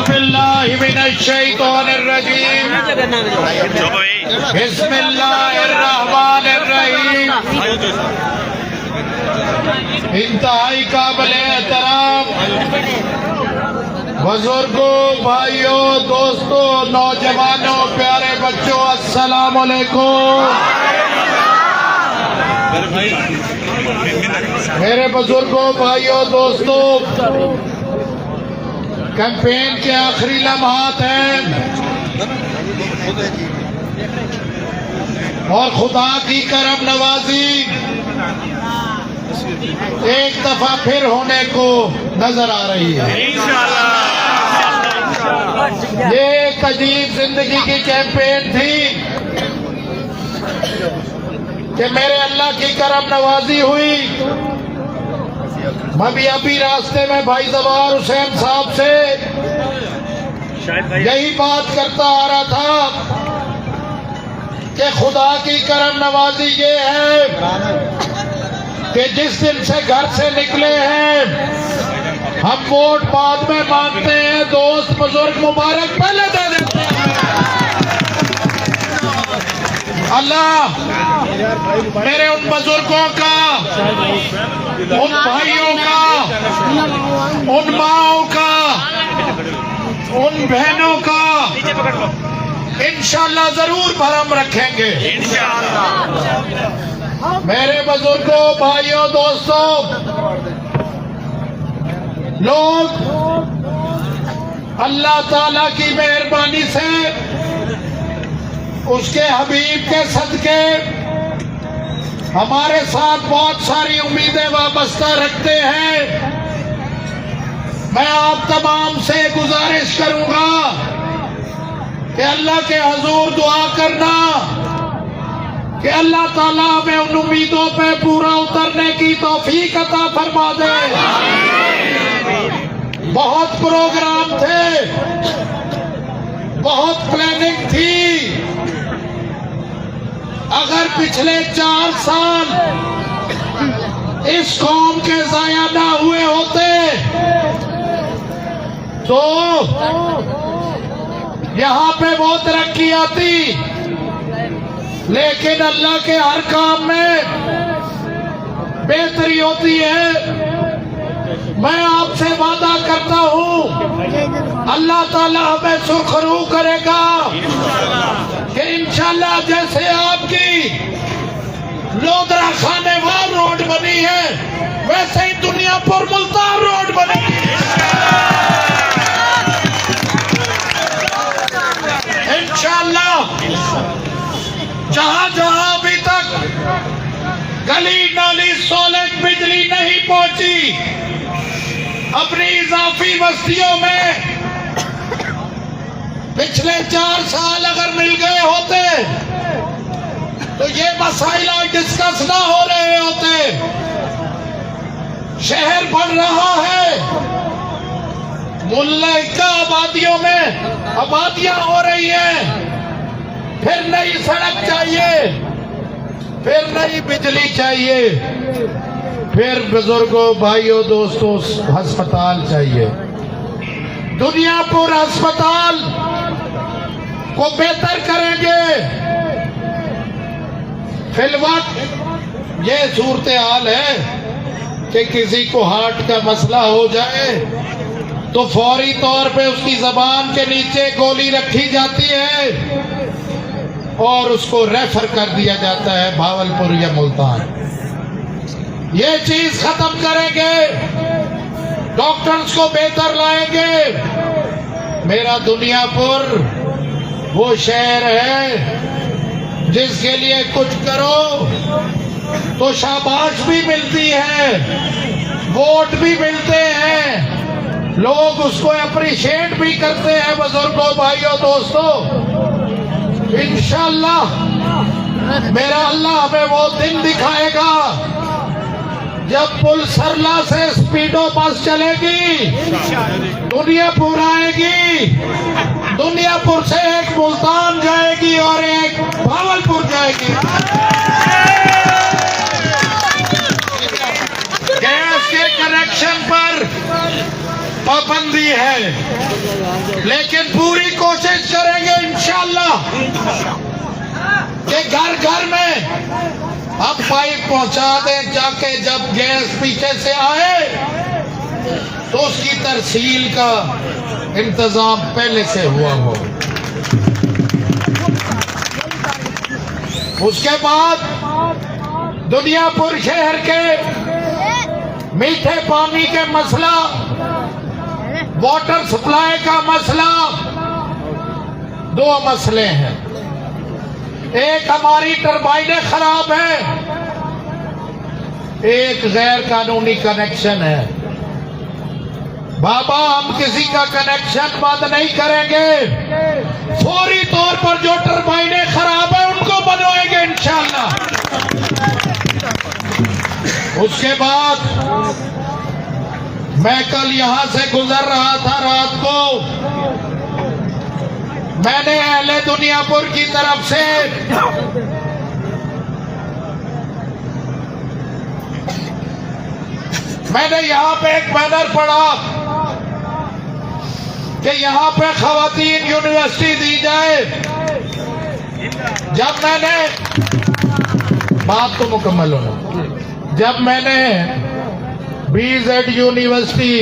औज़ुबिल्लाहिमिनश्शैतानिर्रजीम बिस्मिल्लाहिर्रहमानिर्रहीम। इंतहाई काबिल एहतराम बुजुर्गों, भाइयों, दोस्तों, नौजवानों, प्यारे बच्चों, अस्सलाम वालेकुम। मेरे बुजुर्गों, भाइयों, दोस्तों, कैंपेन के आखिरी लम्हात हैं और खुदा की करम नवाजी एक दफा फिर होने को नजर आ रही है। ये एक अजीब जिंदगी की कैंपेन थी कि मेरे अल्लाह की करम नवाजी हुई। मैं भी अभी रास्ते में भाई जवार हुसैन साहब से यही बात करता आ रहा था कि खुदा की करम नवाजी ये है कि जिस दिन से घर से निकले हैं हम वोट बाद में मांगते हैं, दोस्त बुजुर्ग मुबारक पहले दे देते हैं। अल्लाह मेरे उन बुजुर्गों का, उन भाइयों का, उन माओं का, उन बहनों का इंशाअल्लाह जरूर भरम रखेंगे। मेरे बुजुर्गों, भाइयों, दोस्तों, लोग अल्लाह ताला की मेहरबानी से उसके हबीब के सदके हमारे साथ बहुत सारी उम्मीदें वाबस्ता रखते हैं। मैं आप तमाम से गुजारिश करूंगा कि अल्लाह के हजूर दुआ करना कि अल्लाह ताला हमें उन उम्मीदों पे पूरा उतरने की तौफीक अता फरमा दे। बहुत प्रोग्राम थे, बहुत प्लानिंग थी। अगर पिछले 4 साल इस कौम के जाया ना हुए होते तो यहाँ पे बहुत तरक्की आती, लेकिन अल्लाह के हर काम में बेहतरी होती है। मैं आपसे वादा करता हूँ अल्लाह ताला हमें सुरखरू करेगा कि इंशाल्लाह जैसे आपकी लोधरा खानेवाल रोड बनी है वैसे ही दुनिया पर मुल्तान रोड बनेगी इंशाल्लाह। जहां जहां अभी तक गली नाली सोलर बिजली नहीं पहुंची, अपनी इजाफी बस्तियों में पिछले 4 साल अगर मिल गए होते तो ये मसाइल डिस्कस ना हो रहे होते। शहर बढ़ रहा है, मुल्ला आबादियों में आबादियां हो रही हैं, फिर नई सड़क चाहिए, फिर नई बिजली चाहिए, फिर बुजुर्गों, भाइयों, दोस्तों, अस्पताल चाहिए। दुनियापुर अस्पताल को बेहतर करेंगे। फिलवक्त ये सूरत हाल है कि किसी को हार्ट का मसला हो जाए तो फौरी तौर पे उसकी जबान के नीचे गोली रखी जाती है और उसको रेफर कर दिया जाता है भावलपुर या मुल्तान। ये चीज खत्म करेंगे, डॉक्टर्स को बेहतर लाएंगे। मेरा दुनियापुर वो शहर है जिसके लिए कुछ करो तो शाबाश भी मिलती है, वोट भी मिलते हैं, लोग उसको अप्रिशिएट भी करते हैं। बुजुर्गों, भाइयों, दोस्तों, इंशाअल्लाह मेरा अल्लाह हमें वो दिन दिखाएगा जब पुल सरला से स्पीडो बस चलेगी, दुनियापुर आएगी, दुनियापुर से एक मुल्तान जाएगी और एक भावलपुर जाएगी। गैस के कनेक्शन पर पाबंदी है, लेकिन पूरी कोशिश करेंगे इंशाअल्लाह कि घर घर में अब पाइप पहुंचा दें, जाके जब गैस पीछे से आए तो उसकी तरसील का इंतजाम पहले से हुआ हो। उसके बाद दुनियापुर शहर के मीठे पानी के मसला, वाटर सप्लाई का मसला, दो मसले हैं। एक हमारी टरबाइनें खराब है, एक गैर कानूनी कनेक्शन है। बाबा हम किसी का कनेक्शन बंद नहीं करेंगे, फौरी तौर पर जो टरबाइनें खराब है उनको बनवाएंगे इंशाअल्लाह। उसके बाद मैं कल यहां से गुजर रहा था रात को, मैंने अहले दुनियापुर की तरफ से मैंने यहां पे एक बैनर पढ़ा कि यहां पे खवातीन यूनिवर्सिटी दी जाए। जब मैंने बात तो मुकम्मल होना, जब मैंने BZ यूनिवर्सिटी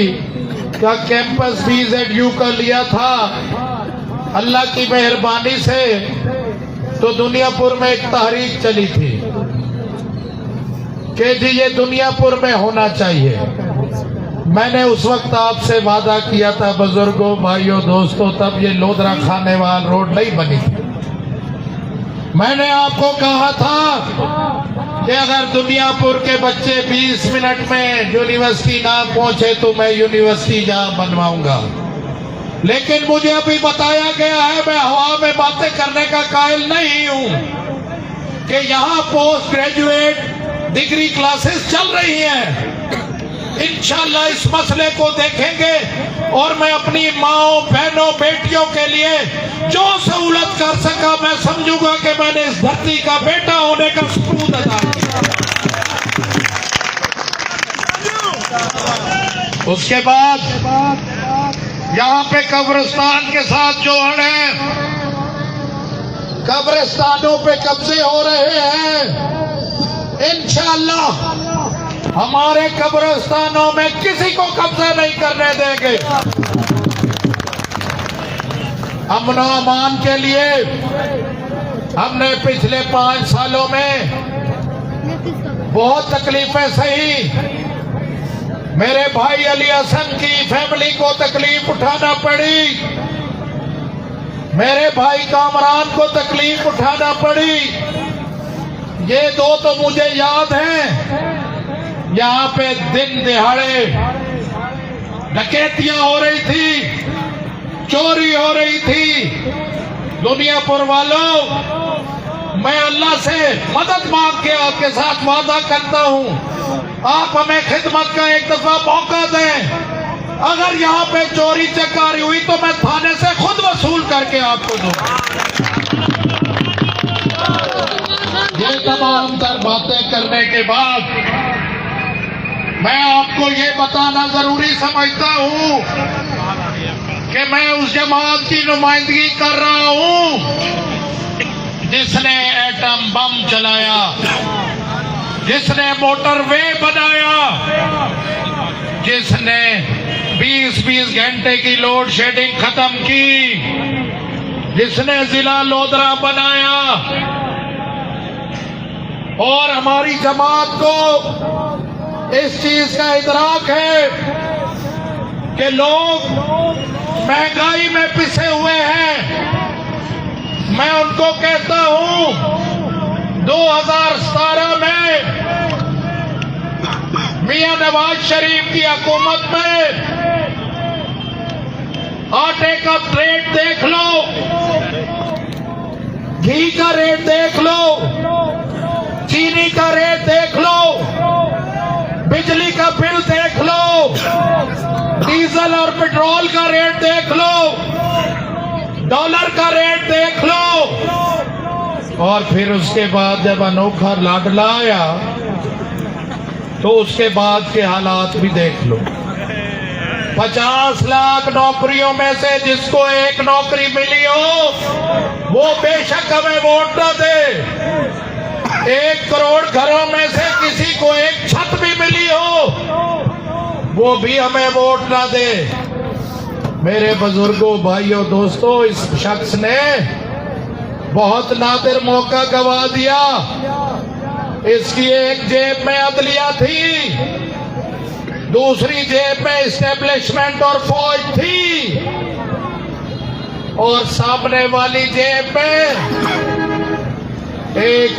का कैंपस BZU का लिया था अल्लाह की मेहरबानी से, तो दुनियापुर में एक तहरीक चली थी कि जी ये दुनियापुर में होना चाहिए। मैंने उस वक्त आपसे वादा किया था बुजुर्गों, भाइयों, दोस्तों, तब ये लोधरा खानेवाल रोड नहीं बनी थी। मैंने आपको कहा था कि अगर दुनियापुर के बच्चे 20 मिनट में यूनिवर्सिटी ना पहुंचे तो मैं यूनिवर्सिटी जहां बनवाऊंगा। लेकिन मुझे अभी बताया गया है, मैं हवा में बातें करने का कायल नहीं हूं, कि यहां पोस्ट ग्रेजुएट डिग्री क्लासेस चल रही हैं। इंशाल्लाह इस मसले को देखेंगे और मैं अपनी माओ, बहनों, बेटियों के लिए जो सहूलत कर सका मैं समझूंगा कि मैंने इस धरती का बेटा होने का सबूत अदा किया। उसके बाद यहाँ पे कब्रिस्तान के साथ जो है, कब्रिस्तानों पे कब्जे हो रहे हैं। इंशाअल्लाह हमारे कब्रिस्तानों में किसी को कब्जा नहीं करने देंगे। अमन और अमान के लिए हमने पिछले 5 सालों में बहुत तकलीफें सही। मेरे भाई अली हसन की फैमिली को तकलीफ उठाना पड़ी, मेरे भाई कामरान को तकलीफ उठाना पड़ी। ये दो तो मुझे याद हैं, यहाँ पे दिन दिहाड़े डकैतियां हो रही थी, चोरी हो रही थी। दुनियापुर वालों, मैं अल्लाह से मदद मांग के आपके साथ वादा करता हूं, आप हमें खिदमत का एक दफा मौका दें। अगर यहाँ पे चोरी चकारी हुई तो मैं थाने से खुद वसूल करके आपको दूंगा। ये तमाम तर बातें करने के बाद मैं आपको ये बताना जरूरी समझता हूं कि मैं उस जमात की नुमाइंदगी कर रहा हूं जिसने एटम बम चलाया, जिसने मोटरवे बनाया, जिसने 20-20 घंटे की लोड शेडिंग खत्म की, जिसने जिला लोधरा बनाया। और हमारी जमात को इस चीज का इदराक है कि लोग महंगाई में पिसे हुए हैं। मैं उनको कहता हूं 2017 में मियां नवाज शरीफ की हुकूमत में आटे का रेट देख लो, घी का रेट देख लो, चीनी का रेट देख लो, बिजली का बिल देख लो, डीजल और पेट्रोल का रेट देख लो, डॉलर का रेट देख लो। और फिर उसके बाद जब अनोखा लाडला आया तो उसके बाद के हालात भी देख लो। 50 लाख नौकरियों में से जिसको एक नौकरी मिली हो वो बेशक हमें वोट न दे। 1 करोड़ घरों में से किसी को एक छत भी मिली हो वो भी हमें वोट ना दे। मेरे बुजुर्गों, भाइयों, दोस्तों, इस शख्स ने बहुत नादिर मौका गवा दिया। इसकी एक जेब में अदलिया थी, दूसरी जेब में इस्टेब्लिशमेंट और फौज थी, और सामने वाली जेब में एक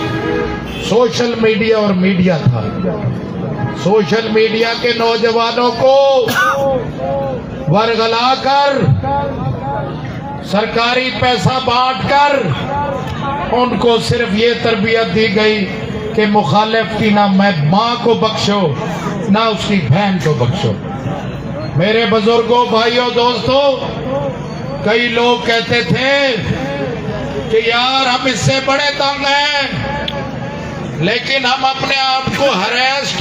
सोशल मीडिया और मीडिया था। सोशल मीडिया के नौजवानों को वरगलाकर, सरकारी पैसा बांटकर उनको सिर्फ ये तरबियत दी गई कि मुखालिफ की ना मैं माँ को बख्शो ना उसकी बहन को बख्शो। मेरे बुजुर्गों, भाइयों, दोस्तों, कई लोग कहते थे कि यार हम इससे बड़े तंग हैं, लेकिन हम अपने आप को हरेस्ट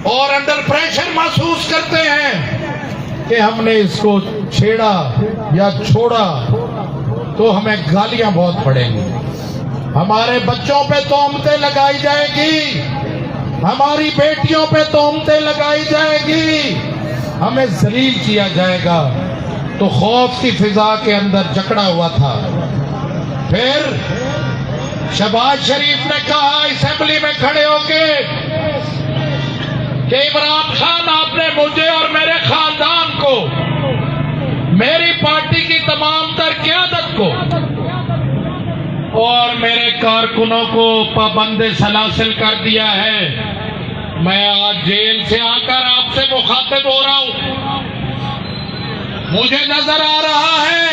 और अंडर प्रेशर महसूस करते हैं कि हमने इसको छेड़ा या छोड़ा तो हमें गालियां बहुत पड़ेंगी, हमारे बच्चों पे तोहमतें लगाई जाएगी, हमारी बेटियों पे तोहमतें लगाई जाएगी, हमें जलील किया जाएगा। तो खौफ की फिजा के अंदर जकड़ा हुआ था। फिर शहबाज शरीफ ने कहा असेंबली में खड़े होके कि इमरान खान, आपने मुझे और मेरे खानदान को, मेरी पार्टी की तमाम तर क़यादत को और मेरे कारकुनों को पाबंद सलासिल कर दिया है। मैं आज जेल से आकर आपसे मुखातिब हो रहा हूं। मुझे नजर आ रहा है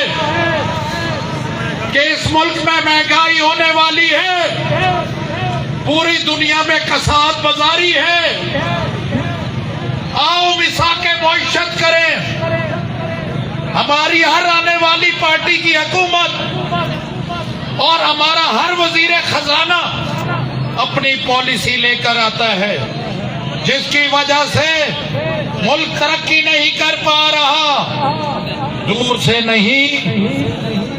कि इस मुल्क में महंगाई होने वाली है, पूरी दुनिया में कसाद बाजारी है। आओ मिसाके मौइशत करें। हमारी हर आने वाली पार्टी की हुकूमत और हमारा हर वजीर खजाना अपनी पॉलिसी लेकर आता है, जिसकी वजह से मुल्क तरक्की नहीं कर पा रहा। दूर से नहीं,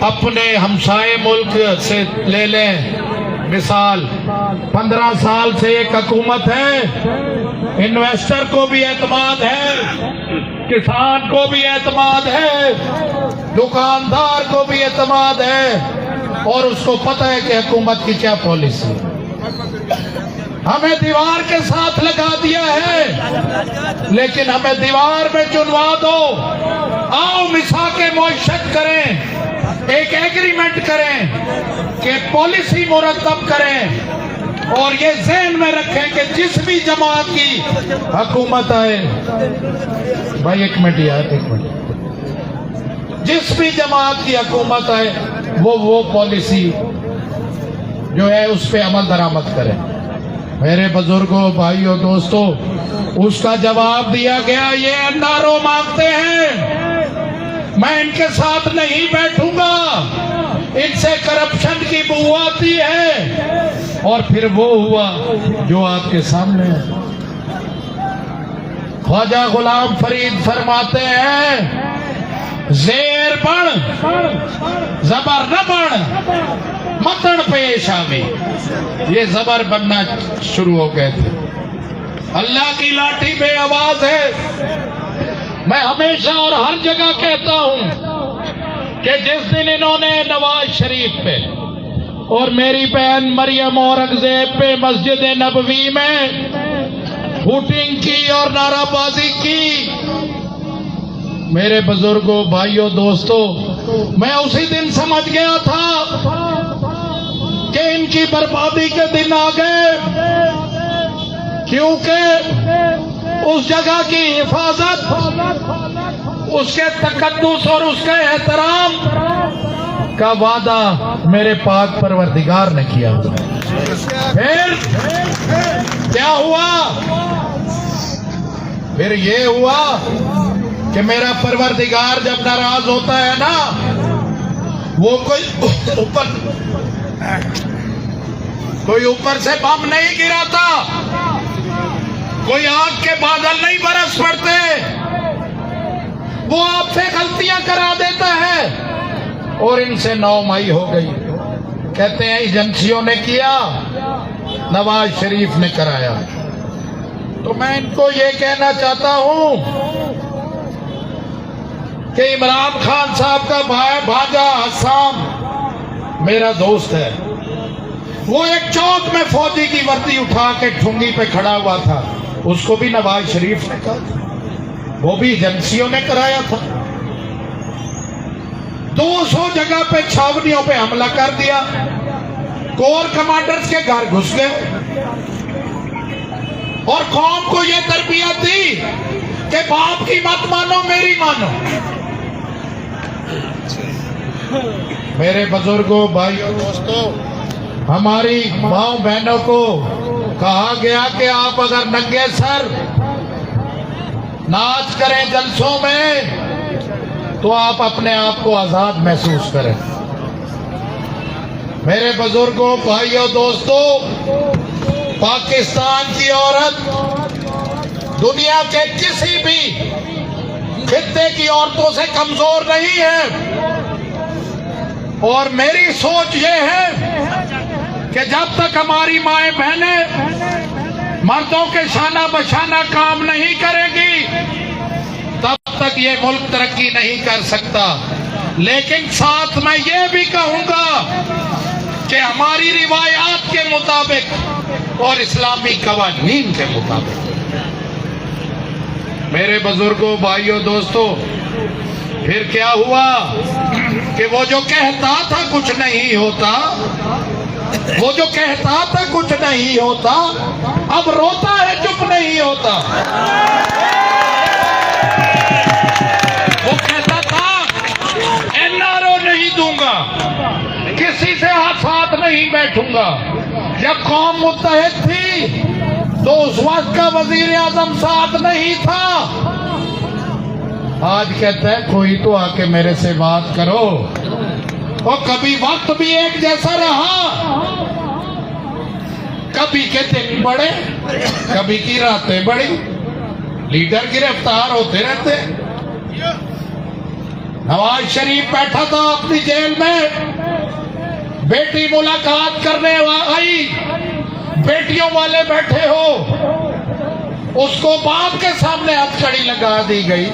अपने हमसाए मुल्क से ले लें मिसाल। 15 साल से एक हुकूमत है, इन्वेस्टर को भी एतमाद है, किसान को भी एतमाद है, दुकानदार को भी एतमाद है, और उसको पता है कि हुकूमत की क्या पॉलिसी। हमें दीवार के साथ लगा दिया है, लेकिन हमें दीवार में चुनवा दो। आओ मिसाके मौइशत करें, एक एग्रीमेंट करें कि पॉलिसी मुरतब करें, और ये ज़हन में रखें कि जिस भी जमात की हुकूमत आए, भाई एक मिनट यार, एक मिनट, जिस भी जमात की हुकूमत आए वो पॉलिसी जो है उस पर अमल दरामद करें। मेरे बुजुर्गों, भाइयों, दोस्तों, उसका जवाब दिया गया। ये एनआरओ मांगते हैं, मैं इनके साथ नहीं बैठूंगा, इनसे करप्शन की बू आती है। और फिर वो हुआ जो आपके सामने है। ख्वाजा गुलाम फरीद फरमाते हैं, जेर बण जबर न बण मतन पेश आवे। ये जबर बनना शुरू हो गए थे। अल्लाह की लाठी बेआवाज है। मैं हमेशा और हर जगह कहता हूं कि जिस दिन इन्होंने नवाज शरीफ पे और मेरी बहन मरियम औरंगजेब पे मस्जिद नबवी में शूटिंग की और नाराबाजी की, मेरे बुजुर्गों, भाइयों, दोस्तों, मैं उसी दिन समझ गया था कि इनकी बर्बादी के दिन आ गए, क्योंकि उस जगह की हिफाजत, उसके तकद्दुस और उसके एहतराम का वादा मेरे पाक परवरदिगार ने किया। फिर क्या हुआ? फिर ये हुआ कि मेरा परवरदिगार जब नाराज होता है ना, वो कोई ऊपर से बम नहीं गिराता, कोई आग के बादल नहीं बरस पड़ते, वो आपसे गलतियां करा देता है। और इनसे 9 मई हो गई, कहते हैं एजेंसियों ने किया, नवाज शरीफ ने कराया। तो मैं इनको ये कहना चाहता हूं कि इमरान खान साहब का भाजा हसाम मेरा दोस्त है। वो एक चौक में फौजी की वर्दी उठा के ठुंगी पे खड़ा हुआ था, उसको भी नवाज शरीफ ने कहा था, वो भी एजेंसियों ने कराया था। 200 जगह पे छावनियों पे हमला कर दिया, कोर कमांडर्स के घर घुस गए और कौम को यह तरबियत दी कि बाप की मत मानो, मेरी मानो। मेरे बुजुर्गों, भाइयों, दोस्तों, हमारी माओ बहनों को कहा गया कि आप अगर नंगे सर नाच करें जलसों में तो आप अपने आप को आजाद महसूस करें। मेरे बुजुर्गों, भाइयों, दोस्तों, पाकिस्तान की औरत दुनिया के किसी भी खित्ते की औरतों से कमजोर नहीं है। और मेरी सोच ये है कि जब तक हमारी माएं बहनें मर्दों के शाना बशाना काम नहीं करेगी, तब तक ये मुल्क तरक्की नहीं कर सकता। लेकिन साथ मैं ये भी कहूंगा कि हमारी रिवायात के मुताबिक और इस्लामी कवानीन के मुताबिक। मेरे बुजुर्गों, भाइयों, दोस्तों, फिर क्या हुआ कि वो जो कहता था कुछ नहीं होता, वो जो कहता था कुछ नहीं होता, अब रोता है चुप नहीं होता। वो कहता था एनआरओ नहीं दूंगा, किसी से साथ नहीं बैठूंगा। जब कौम मुत्तहिद थी तो उस वक्त का वजीर आजम साथ नहीं था। आज कहता है कोई तो आके मेरे से बात करो। और कभी वक्त भी एक जैसा रहा, कभी के दिन बड़े, कभी की रातें बड़ी, लीडर गिरफ्तार होते रहते। नवाज शरीफ बैठा था अपनी जेल में, बेटी मुलाकात करने आई, बेटियों वाले बैठे हो, उसको बाप के सामने हथकड़ी लगा दी गई।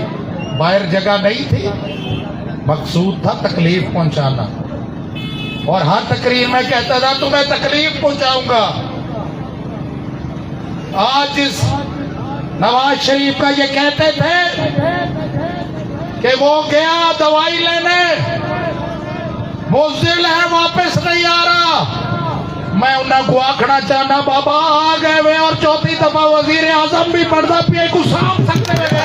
बाहर जगह नहीं थी, मकसूद था तकलीफ पहुंचाना। और हर तकरीर में कहता था तुम्हें तकलीफ पहुंचाऊंगा। आज इस नवाज शरीफ का ये कहते थे कि वो गया दवाई लेने, मुज़िल है वापस नहीं आ रहा। मैं उन्हें को आखना चाहना बाबा आ गए वे और चौथी दफा वजीर आजम भी पर्दा पिए को साफ सकते हुए।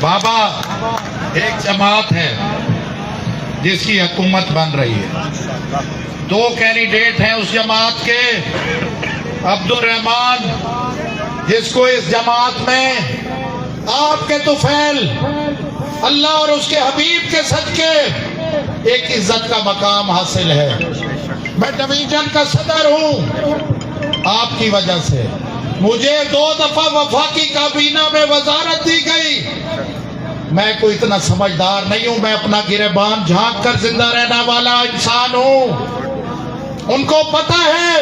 बाबा, एक जमात है जिसकी हुकूमत बन रही है, 2 कैंडिडेट हैं उस जमात के। अब्दुल रहमान, जिसको इस जमात में आपके तुफैल अल्लाह और उसके हबीब के सदके एक इज्जत का मकाम हासिल है। मैं डिवीजन का सदर हूं आपकी वजह से। मुझे 2 दफा वफाकी काबीना में वजारत दी गई। मैं कोई इतना समझदार नहीं हूं, मैं अपना गिरेबान झांक कर जिंदा रहने वाला इंसान हूं। उनको पता है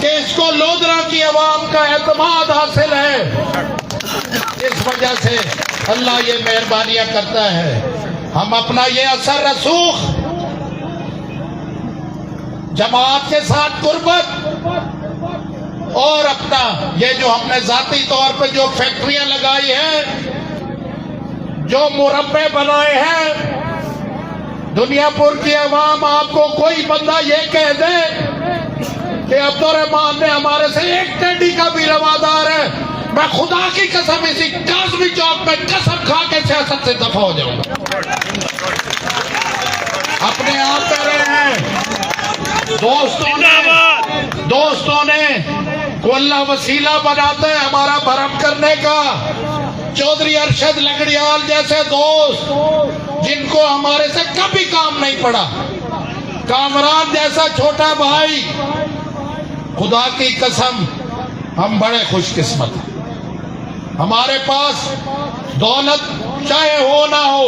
कि इसको लोधरा की आवाम का एतमाद हासिल है। इस वजह से अल्लाह ये मेहरबानियां करता है। हम अपना ये असर रसूख जमात के साथ कुर्बत और अपना ये जो हमने जाती तौर पे जो फैक्ट्रियां लगाई हैं, जो मुरब्बे बनाए हैं, दुनियापुर की अवाम, आपको कोई बंदा ये कह दे कि अब्दुल रहमान ने हमारे से एक टेडी का भी रवादार है, मैं खुदा की कसम इसी काज़मी चौक में कसम खा के सियासत से दफा हो जाऊंगा। अपने आप कह रहे हैं। दोस्तों ने को अल्लाह वसीला बनाते हैं हमारा भरम करने का। चौधरी अरशद लंगड़ियाल जैसे दोस्त जिनको हमारे से कभी काम नहीं पड़ा, कामरान जैसा छोटा भाई खुदा की कसम हम बड़े खुशकिस्मत हैं। हमारे पास दौलत चाहे हो ना हो,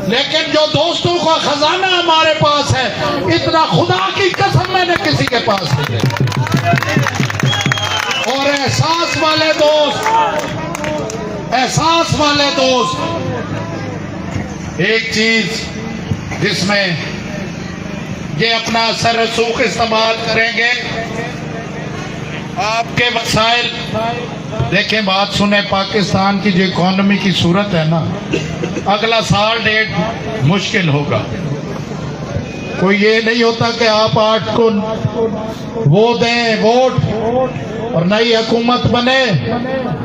लेकिन जो दोस्तों का खजाना हमारे पास है, इतना खुदा की कसम मैंने किसी के पास नहीं देखा। और एहसास वाले दोस्त, एक चीज जिसमें ये अपना असर रसूख इस्तेमाल करेंगे, आपके वसाइल देखें, बात सुने, पाकिस्तान की जो इकोनॉमी की सूरत है ना, अगला साल डेढ़ मुश्किल होगा। कोई ये नहीं होता कि आप 8 को वो दें वोट और नई हुकूमत बने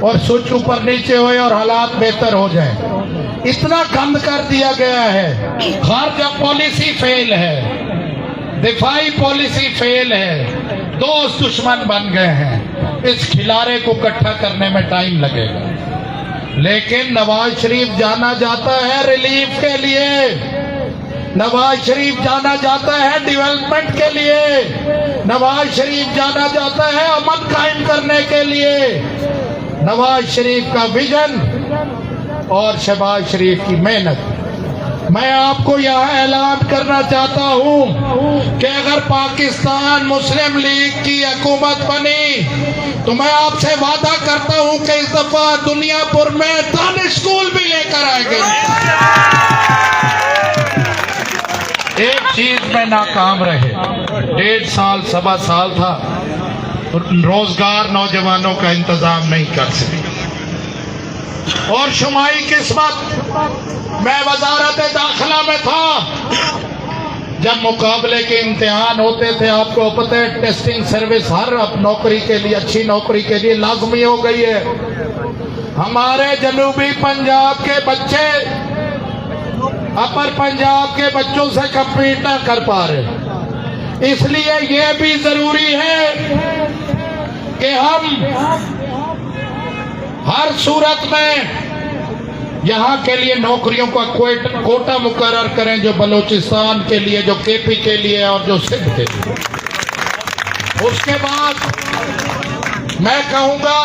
और स्विच ऊपर नीचे हुए और हालात बेहतर हो जाए। इतना गंद कर दिया गया है, खारजा पॉलिसी फेल है, दिफाई पॉलिसी फेल है, दोस्त दुश्मन बन गए हैं। इस खिलारे को इकट्ठा करने में टाइम लगेगा। लेकिन नवाज शरीफ जाना जाता है रिलीफ के लिए, नवाज शरीफ जाना जाता है डेवलपमेंट के लिए, नवाज शरीफ जाना जाता है अमन कायम करने के लिए। नवाज शरीफ का विजन और शहबाज शरीफ की मेहनत। मैं आपको यह ऐलान करना चाहता हूं कि अगर पाकिस्तान मुस्लिम लीग की हुकूमत बनी तो मैं आपसे वादा करता हूं कि इस दफा दुनियापुर में दानिश स्कूल भी लेकर आएंगे। एक चीज में नाकाम रहे, 1.5 साल 1.25 साल था, रोजगार नौजवानों का इंतजाम नहीं कर सके। और शुमाई किस्मत, मैं वजारत दाखिला में था जब मुकाबले के इम्तिहान होते थे। आपको पता है टेस्टिंग सर्विस हर अब नौकरी के लिए, अच्छी नौकरी के लिए लाजमी हो गई है। हमारे जनूबी पंजाब के बच्चे अपर पंजाब के बच्चों से कम्पीट ना कर पा रहे। इसलिए ये भी जरूरी है कि हम हर सूरत में यहाँ के लिए नौकरियों का कोटा मुकर्रर करें, जो बलूचिस्तान के लिए, जो केपी के लिए और जो सिंध के लिए। उसके बाद मैं कहूंगा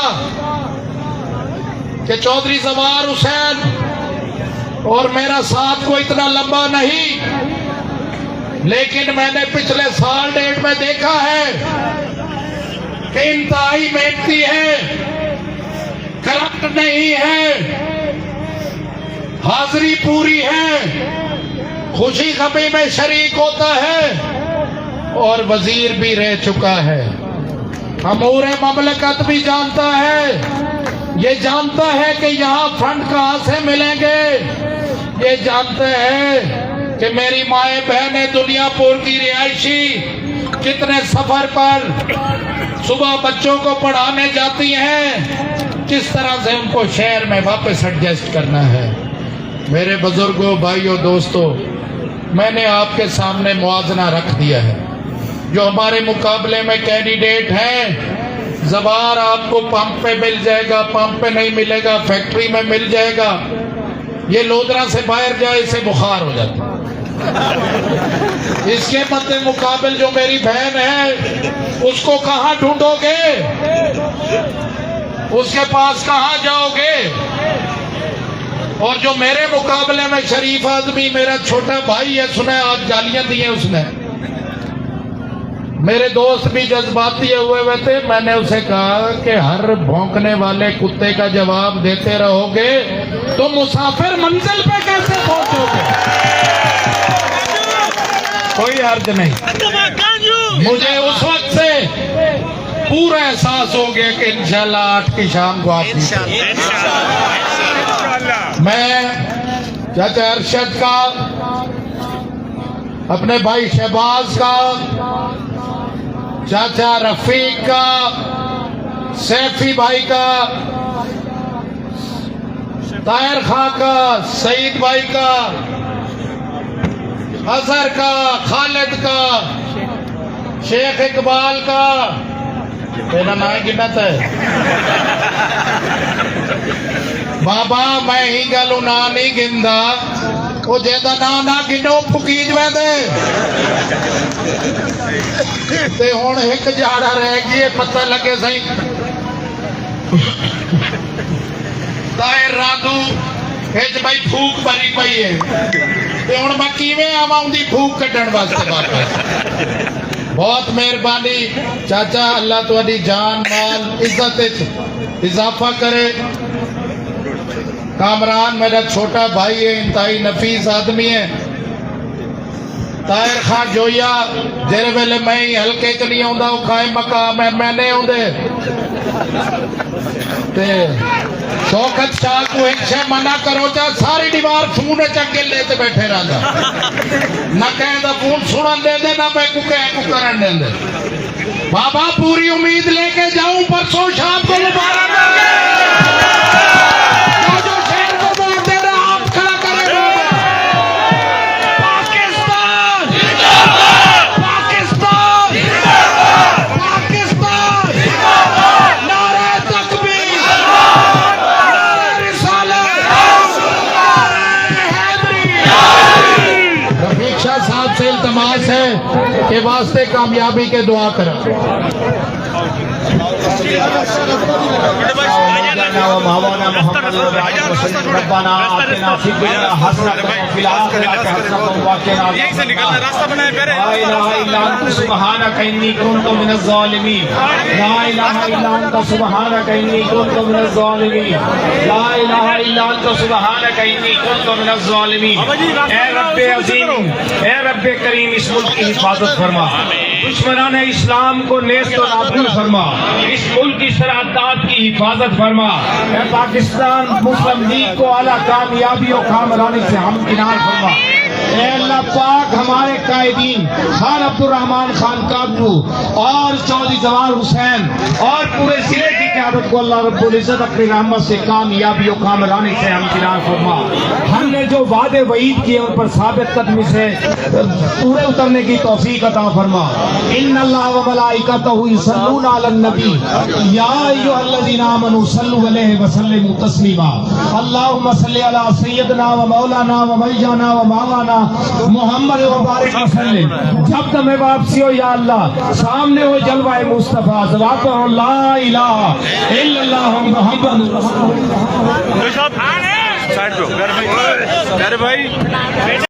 कि चौधरी जवार हुसैन और मेरा साथ को इतना लंबा नहीं, लेकिन मैंने पिछले साल 1.5 में देखा है कि इंतहाई मेहनती है, करप्ट नहीं है, हाजिरी पूरी है, खुशी गमी में शरीक होता है और वजीर भी रह चुका है। अमूर ममलकत भी जानता है, ये जानता है कि यहाँ फंड कहाँ से मिलेंगे, ये जानते हैं कि मेरी माएँ बहनें दुनियापुर की रिहायशी कितने सफर पर सुबह बच्चों को पढ़ाने जाती हैं, किस तरह से उनको शहर में वापस एडजस्ट करना है। मेरे बुजुर्गों, भाइयों, दोस्तों, मैंने आपके सामने मुआवजा रख दिया है। जो हमारे मुकाबले में कैंडिडेट हैं, जबार आपको पंप पे मिल जाएगा, पंप पे नहीं मिलेगा फैक्ट्री में मिल जाएगा। ये लोधरा से बाहर जाए इसे बुखार हो जाता। इसके मद्दे मुकाबले जो मेरी बहन है उसको कहाँ ढूंढोगे, उसके पास कहाँ जाओगे? और जो मेरे मुकाबले में शरीफ आदमी मेरा छोटा भाई है, सुना आज गालियां दी हैं उसने। मेरे दोस्त भी जज्बाती हुए थे। मैंने उसे कहा कि हर भौंकने वाले कुत्ते का जवाब देते रहोगे तो मुसाफिर मंजिल पे कैसे पहुंचोगे? कोई हर्ज नहीं। मुझे उस वक्त से पूरा एहसास हो गया कि इंशाल्लाह 8 की शाम को आप मैं चाचा अरशद का, अपने भाई शहबाज का, चाचा रफीक का, सैफी भाई का, ताहिर खां का, सईद भाई का, अजहर का, खालिद का, शेख इकबाल का, तेरा नाम गिनत है बाबा, मैं ही गलू ना नहीं गिंदा ਉਹ ਜਿਹਦਾ ਨਾਂ ਨਾ ਗਿਣੋ ਫੁਕੀਜ ਵੈਂਦੇ ਤੇ ਹੁਣ ਇੱਕ ਜਾੜਾ ਰਹਿ ਗਈ ਪਤਾ ਲੱਗੇ ਸਹੀ ਤਾਏ ਰਾਦੂ ਇਹ ਭਾਈ ਫੂਕ ਭਰੀ ਪਈ ਹੈ ਤੇ ਹੁਣ ਮੈਂ ਕਿਵੇਂ ਆਵਾਂ ਉਹਦੀ ਫੂਕ ਕੱਢਣ ਵਾਸਤੇ ਵਾਪਸ बहुत मेहरबानी चाचा अल्लाह तुहाडी जान माल इज्जत इजाफा करे कामरान मेरा छोटा भाई है इंतहाई नफीस आदमी है ताहिर खान जोया जेरे वेले मैं ही हल्के च नहीं आउंदा वो कायम मकाम है मैंने आउंदे ते शौकत शाह को एक शे मना करो चा सारी दीवार फोन चके लेते बैठे रहंदा ना कहंदा फोन सुनन देंदे ना मैं को कह को करन देंदे बाबा पूरी उम्मीद लेके जाऊं परसों शाम को मुबारक जो शेर को बोल दे रहा आप खड़ा करें पाकिस्तान जिंदाबाद पाकिस्तान जिंदाबाद पाकिस्तान जिंदाबाद नारे तकबीर नारे रिसालत नारे हैदरी रफीक शाह साहब से इल्तमास है के वास्ते कामयाबी के दुआ करें इस मुल्क की हिफाजत फरमा दुश्मनान इस्लाम को नेस्त और नाबूद फरमा इस मुल्क की सरहदात की हिफाजत फरमा पाकिस्तान मुस्लिम लीग को आला कामयाबी और कामरानी से हमकिनार फरमा अल्लाह पाक हमारे कायदीन खान अब्दुर्रहमान खान काबू और चौधरी जवाहर हुसैन और पूरे जिले की क़यादत को अल्लाह रब्बुल इज्जत अपनी रहमत से कामयाबी और कामरानी से हमकिनार फरमा हमने जो वादे वईद किए उन पर साबित कदमी से पूरे उतरने की तौफीक अता फरमा इन्नल्लाह व मलाइकतहु युसल्लूना अलन नबी या अय्युहल्लज़ीना आमनू सल्लु अलैहि व सल्लिमू तस्लीमा अल्लाहुम्मा सल्लि अला सय्यदना व मौलाना व मौलाना व मौलाना मोहम्मद व बारिक वसल्लम जब तक मैं वापसी हो या अल्लाह सामने हो जलवाए मुस्तफा जवाब हो ला इलाहा इल्लल्लाह मुहम्मद साइड पे घर भाई